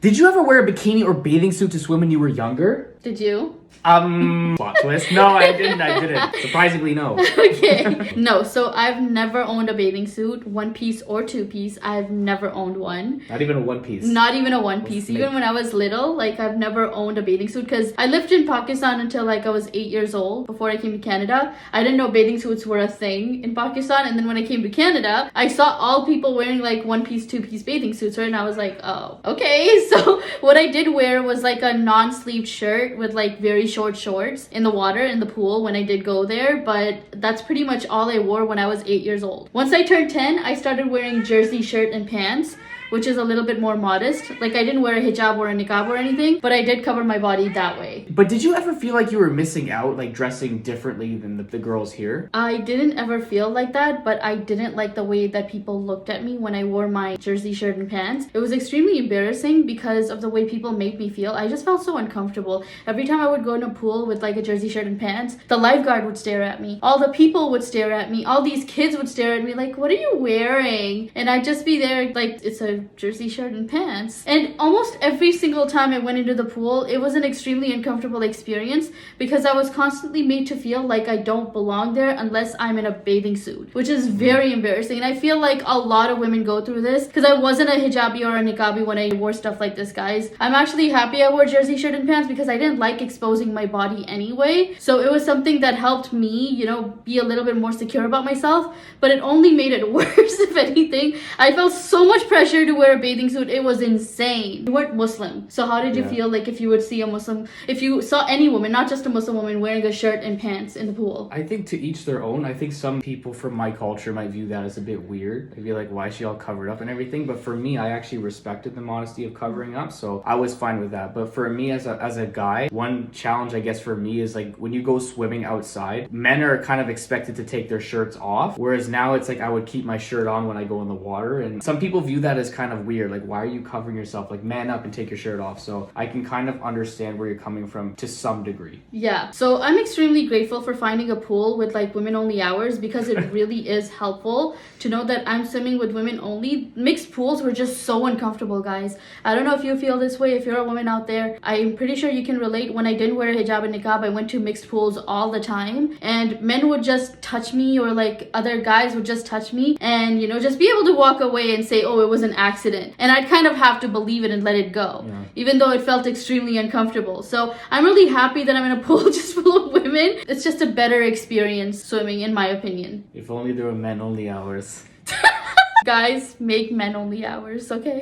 Did you ever wear a bikini or bathing suit to swim when you were younger? Did you? Plot twist. No, I didn't. Surprisingly, no. Okay. No, so I've never owned a bathing suit, one piece or two piece. I've never owned one. Not even a one piece. Not even a one piece. Even when I was little, like I've never owned a bathing suit because I lived in Pakistan until like I was 8 years old before I came to Canada. I didn't know bathing suits were a thing in Pakistan. And then when I came to Canada, I saw all people wearing like one piece, two piece bathing suits, right? And I was like, oh, okay. So what I did wear was like a non-sleeved shirt with like very short shorts in the water in the pool when I did go there, but that's pretty much all I wore when I was 8 years old. Once I turned 10, I started wearing jersey shirt and pants, which is a little bit more modest. Like I didn't wear a hijab or a niqab or anything, but I did cover my body that way. But did you ever feel like you were missing out, like dressing differently than the girls here? I didn't ever feel like that, but I didn't like the way that people looked at me when I wore my jersey shirt and pants. It was extremely embarrassing because of the way people made me feel. I just felt so uncomfortable. Every time I would go in a pool with like a jersey shirt and pants, the lifeguard would stare at me. All the people would stare at me. All these kids would stare at me like, what are you wearing? And I'd just be there like, it's a jersey shirt and pants. And almost every single time I went into the pool, it was an extremely uncomfortable experience because I was constantly made to feel like I don't belong there unless I'm in a bathing suit, which is very embarrassing. And I feel like a lot of women go through this because I wasn't a hijabi or a niqabi when I wore stuff like this, guys. I'm actually happy I wore jersey shirt and pants because I didn't like exposing my body anyway. So it was something that helped me, you know, be a little bit more secure about myself, but it only made it worse, if anything. I felt so much pressure to wear a bathing suit. It was insane. You weren't Muslim, so how did you feel like if you would see a Muslim, if you saw any woman, not just a Muslim woman, wearing a shirt and pants in the pool? I think to each their own. I think some people from my culture might view that as a bit weird. I'd be like, why is she all covered up and everything? But for me, I actually respected the modesty of covering up, so I was fine with that. But for me as a guy, one challenge I guess for me is like when you go swimming outside, men are kind of expected to take their shirts off, whereas now it's like I would keep my shirt on when I go in the water, and some people view that as kind of weird. Like, why are you covering yourself? Like, man up and take your shirt off. So I can kind of understand where you're coming from to some degree. Yeah, so I'm extremely grateful for finding a pool with like women only hours because it really is helpful to know that I'm swimming with women only. Mixed pools were just so uncomfortable, guys. I don't know if you feel this way. If you're a woman out there, I'm pretty sure you can relate. When I didn't wear a hijab and niqab, I went to mixed pools all the time, and men would just touch me, or like other guys would just touch me and, you know, just be able to walk away and say, oh, it was an accident. And I'd kind of have to believe it and let it go, even though it felt extremely uncomfortable. So I'm really happy that I'm in a pool just full of women. It's just a better experience swimming, in my opinion. If only there were men only hours. Guys, make men only hours, okay?